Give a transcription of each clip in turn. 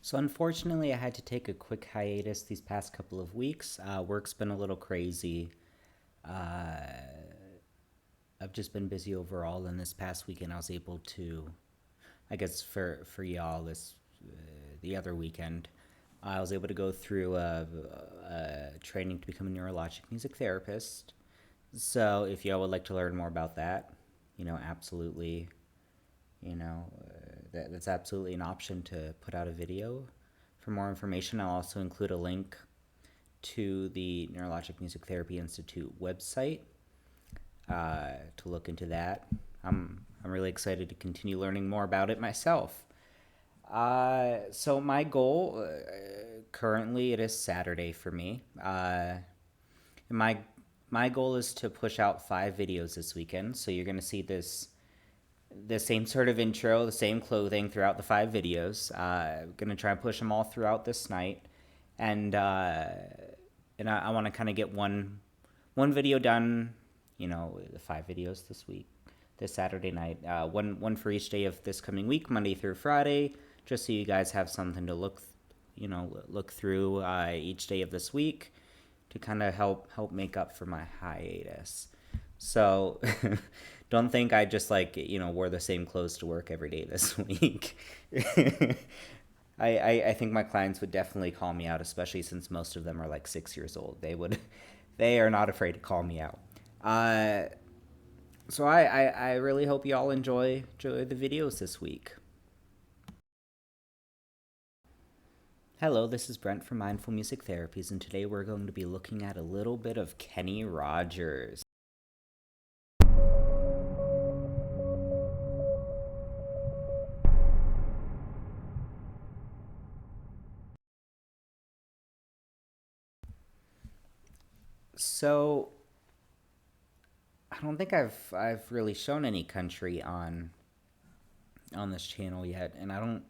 So unfortunately, I had to take a quick hiatus these past couple of weeks. Work's been a little crazy. Uh, I've just been busy overall, and this past weekend I was able to, I guess for y'all this the other weekend, I was able to go through a training to become a neurologic music therapist. So if y'all would like to learn more about that, absolutely, that's absolutely an option to put out a video. For more information, I'll also include a link to the Neurologic Music Therapy Institute website to look into that. I'm really excited to continue learning more about it myself. So my goal, currently it is Saturday for me. My goal is to push out 5 videos this weekend. So you're gonna see the same sort of intro, the same clothing throughout the 5 videos. Gonna try and push them all throughout this night, and I want to kind of get one video done. The 5 videos this Saturday night. One for each day of this coming week, Monday through Friday, just so you guys have something to look through each day of this week to kind of help make up for my hiatus. So don't think I just wore the same clothes to work every day this week. I think my clients would definitely call me out, especially since most of them are like 6 years old. They are not afraid to call me out. So I really hope you all enjoy the videos this week. Hello, this is Brent from Mindful Music Therapies, and today we're going to be looking at a little bit of Kenny Rogers. So I don't think I've really shown any country on this channel yet, and I'm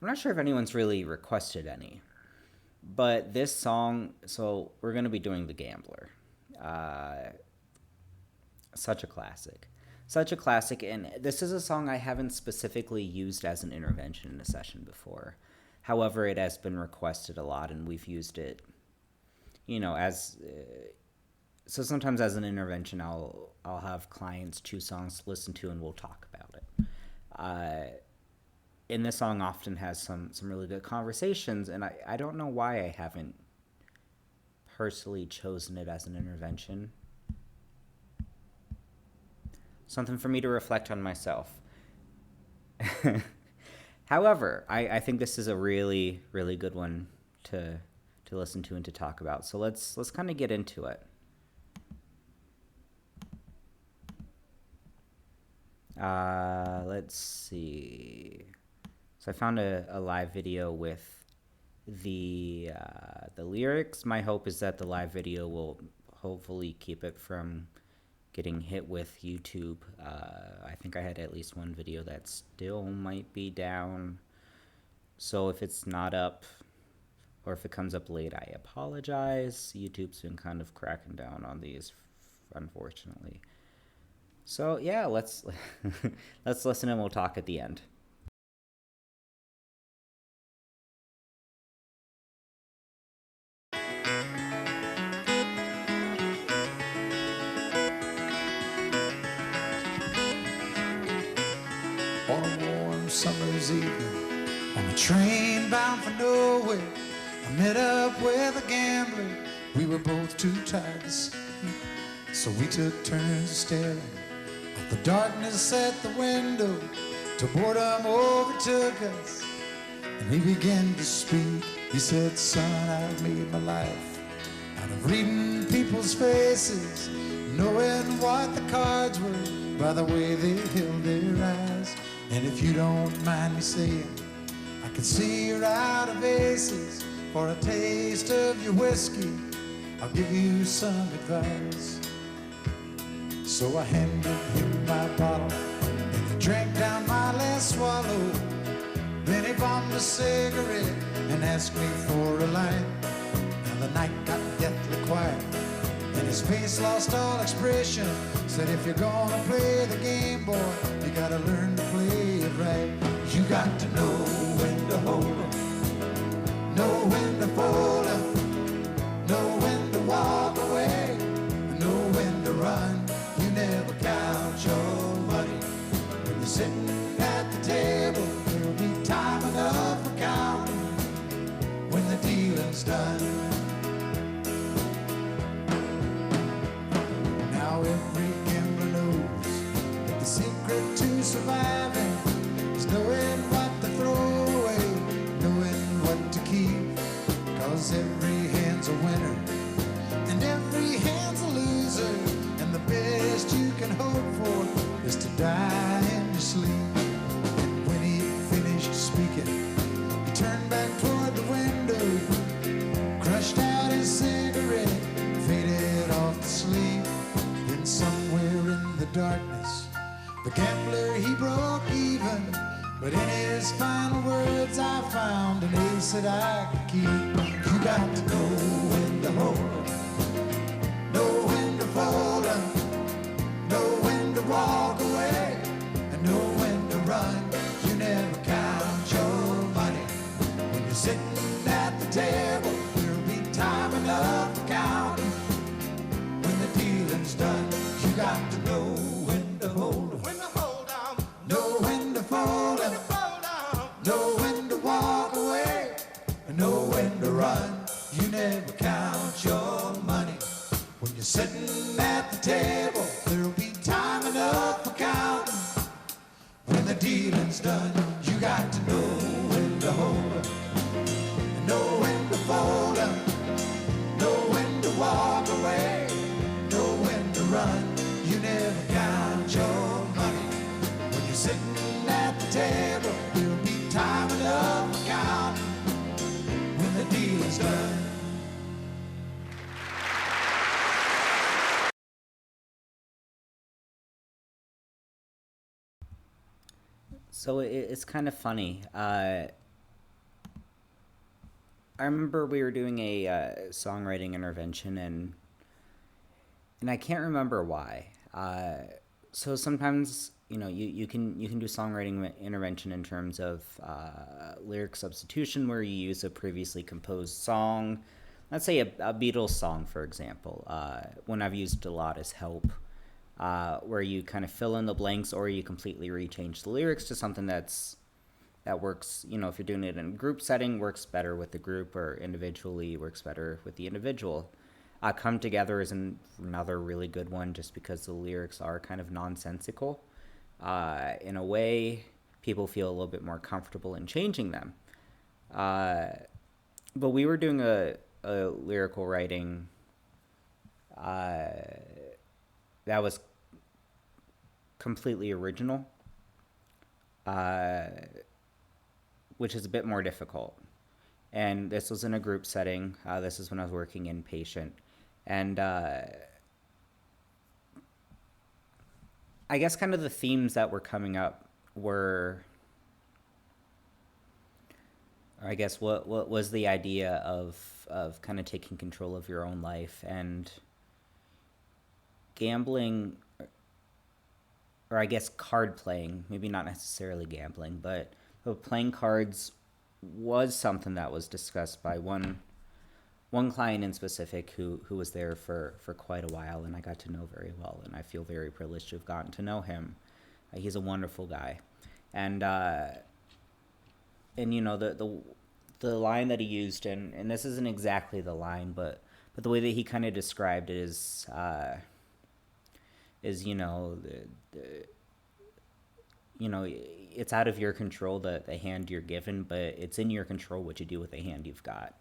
not sure if anyone's really requested any. But this song, so we're gonna be doing The Gambler. Such a classic. Such a classic, and this is a song I haven't specifically used as an intervention in a session before. However, it has been requested a lot, and we've used it, as so sometimes as an intervention, I'll have clients choose songs to listen to, and we'll talk about it. And this song often has some really good conversations, and I don't know why I haven't personally chosen it as an intervention. Something for me to reflect on myself. However, I think this is a really, really good one to listen to and to talk about. So let's kind of get into it. Let's see. So I found a live video with the lyrics. My hope is that the live video will hopefully keep it from getting hit with YouTube. I think I had at least one video that still might be down. So if it's not up, or if it comes up late, I apologize. YouTube's been kind of cracking down on these, unfortunately. So yeah, let's listen, and we'll talk at the end. On a warm summer's evening, on a train bound for nowhere, I met up with a gambler. We were both too tired to sleep, so we took turns staring at the darkness at the window till boredom overtook us, and he began to speak. He said, "Son, I've made my life out of reading people's faces, knowing what the cards were by the way they held their eyes. And if you don't mind me saying, I can see you're out of aces. For a taste of your whiskey, I'll give you some advice." So I handed him my bottle, and he drank down my last swallow. Then he bombed a cigarette and asked me for a light. And the night got deathly quiet, and his face lost all expression. Said, "If you're gonna play the game, boy, you gotta learn to play it right. You got to know when to hold 'em turned back toward the window, crushed out his cigarette, faded off to sleep. Then somewhere in the darkness, the gambler, he broke even. But in his final words, I found an ace that I could keep. You got to know when to hold 'em, know when to fold 'em, know when to walk away, and know when to run. You never count your money when you're sitting at the table. There'll be time enough for counting when the dealing's done. You got to know when to hold 'em, know when to fold 'em, know when to walk away, and know when to run. You never count your money when you're sitting at the table. There'll be time enough for counting when the dealing's done. You got to know when to hold 'em, and know when to fold 'em, know when to walk away, know when to run. You never count your money when you're sitting at the table. There'll be time enough for counting when the dealing's done. So it's kind of funny. I remember we were doing a songwriting intervention, and I can't remember why. So sometimes you can do songwriting intervention in terms of lyric substitution, where you use a previously composed song. Let's say a Beatles song, for example. One I've used a lot is "Help," where you kind of fill in the blanks, or you completely rechange the lyrics to something that works. If you're doing it in a group setting, works better with the group, or individually works better with the individual. Come Together is another really good one, just because the lyrics are kind of nonsensical. In a way, people feel a little bit more comfortable in changing them. But we were doing a lyrical writing that was completely original, which is a bit more difficult. And this was in a group setting. This is when I was working inpatient. And I guess kind of the themes that were coming up were, or I guess what was the idea of kind of taking control of your own life, and gambling, or I guess card playing, maybe not necessarily gambling, but playing cards was something that was discussed by one client in specific who was there for quite a while, and I got to know very well, and I feel very privileged to have gotten to know him. He's a wonderful guy. And the line that he used, and this isn't exactly the line, but the way that he kind of described it is it's out of your control the hand you're given, but it's in your control what you do with the hand you've got.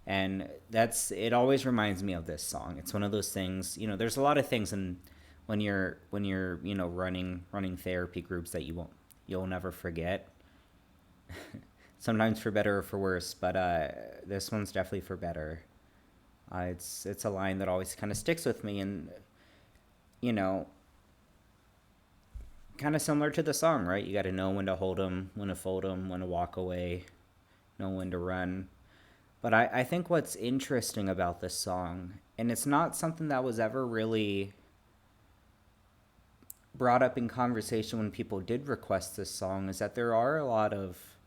And it always reminds me of this song. It's one of those things, there's a lot of things when you're running therapy groups that you'll never forget. Sometimes for better or for worse, but this one's definitely for better. It's a line that always kind of sticks with me, and kind of similar to the song, right? You got to know when to hold 'em, when to fold 'em, when to walk away, know when to run. But I think what's interesting about this song, and it's not something that was ever really brought up in conversation when people did request this song, is that there are a lot of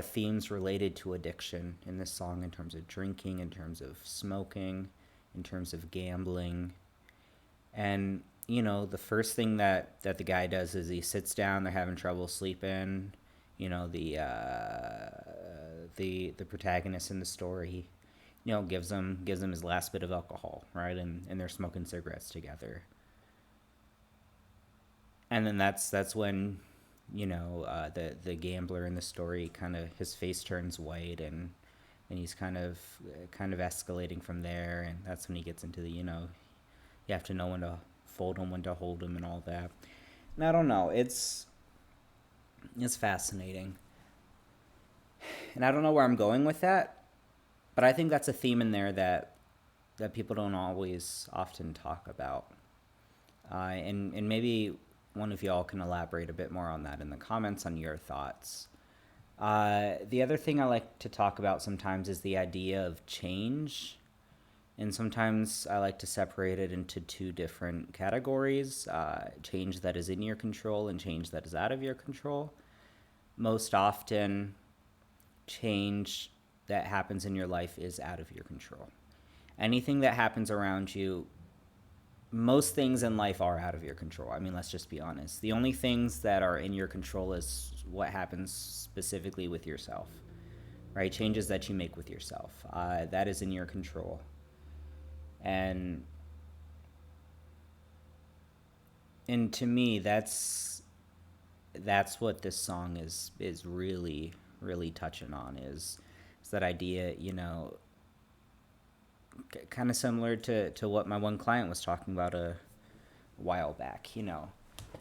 themes related to addiction in this song, in terms of drinking, in terms of smoking, in terms of gambling. And the first thing that the guy does is he sits down. They're having trouble sleeping. The protagonist in the story, gives him his last bit of alcohol, right? And they're smoking cigarettes together. And then that's when the gambler in the story, kind of his face turns white, and he's kind of escalating from there. And that's when he gets into the you have to know when to fold him, when to hold him, and all that. And I don't know, it's It's fascinating. And I don't know where I'm going with that, but I think that's a theme in there that people don't always often talk about. And maybe one of y'all can elaborate a bit more on that in the comments on your thoughts. The other thing I like to talk about sometimes is the idea of change. And sometimes I like to separate it into two different categories, change that is in your control and change that is out of your control. Most often, change that happens in your life is out of your control. Anything that happens around you, most things in life are out of your control. I mean, let's just be honest. The only things that are in your control is what happens specifically with yourself, right? Changes that you make with yourself. That is in your control. And to me, that's what this song is really really touching on is that idea, kind of similar to what my one client was talking about a while back.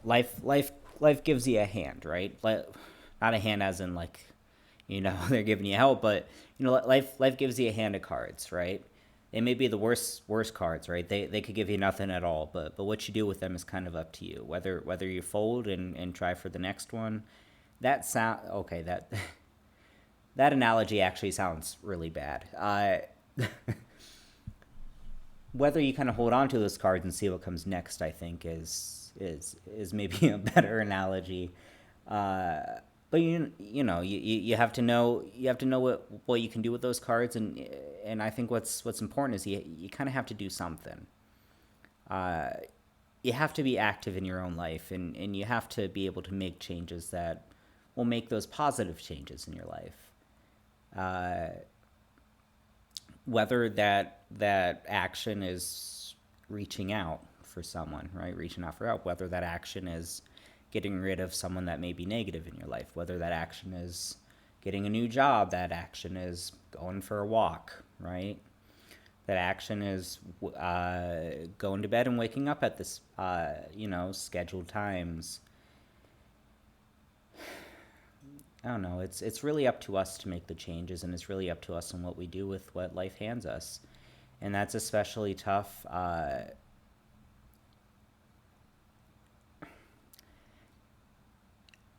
Life gives you a hand, right? Not a hand as in like, they're giving you help, but life gives you a hand of cards, right? They may be the worst cards, right? They could give you nothing at all, but what you do with them is kind of up to you. Whether you fold and try for the next one. That that analogy actually sounds really bad. Whether you kind of hold on to those cards and see what comes next, I think is maybe a better analogy. But you have to know what you can do with those cards, and I think what's important is you kind of have to do something. You have to be active in your own life, and you have to be able to make changes that will make those positive changes in your life. Whether that action is reaching out for someone, right? Reaching out for help. Whether that action is getting rid of someone that may be negative in your life. Whether that action is getting a new job. That action is going for a walk, right? That action is going to bed and waking up at this, scheduled times. I don't know. It's really up to us to make the changes, and it's really up to us and what we do with what life hands us, and that's especially tough. I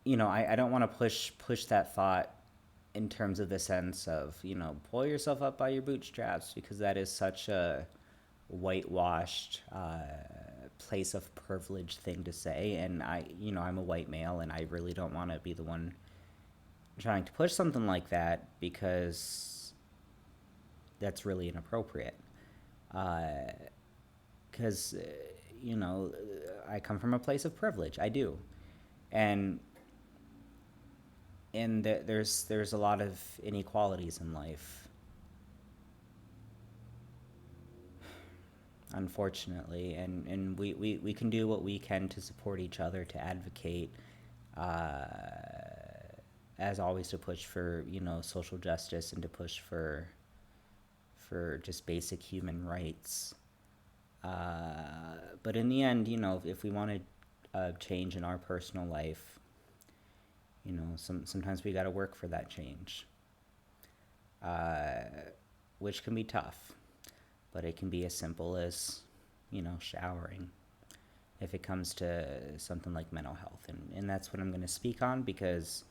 don't want to push that thought in terms of the sense of pull yourself up by your bootstraps, because that is such a whitewashed place of privilege thing to say, and I'm a white male, and I really don't want to be the one trying to push something like that, because that's really inappropriate. Because I come from a place of privilege. I do, and there's a lot of inequalities in life, unfortunately, and we can do what we can to support each other, to advocate, as always, to push for social justice, and to push for just basic human rights. But in the end, if we want to change in our personal life, sometimes we got to work for that change, which can be tough, but it can be as simple as showering, if it comes to something like mental health, and that's what I'm going to speak on, because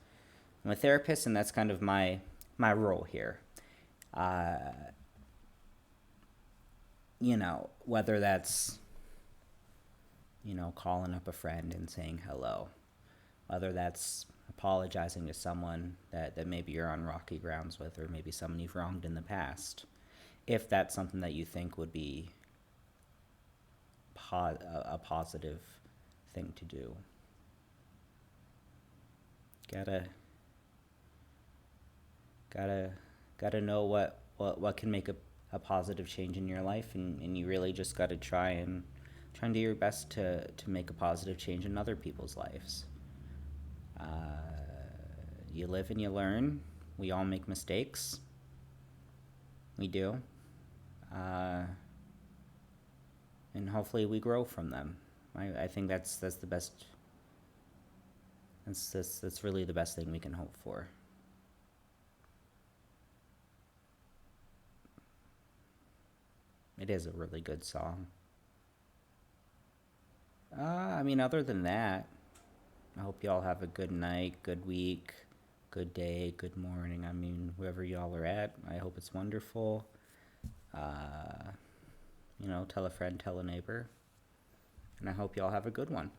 I'm a therapist, and that's kind of my role here. Whether that's, calling up a friend and saying hello, whether that's apologizing to someone that maybe you're on rocky grounds with, or maybe someone you've wronged in the past, if that's something that you think would be a positive thing to do. Gotta know what can make a positive change in your life, and you really just gotta try and do your best to make a positive change in other people's lives. You live and you learn. We all make mistakes. We do. And hopefully we grow from them. I think that's the best That's really the best thing we can hope for. It is a really good song. I mean, other than that, I hope y'all have a good night, good week, good day, good morning. I mean, wherever y'all are at, I hope it's wonderful. Tell a friend, tell a neighbor, and I hope y'all have a good one.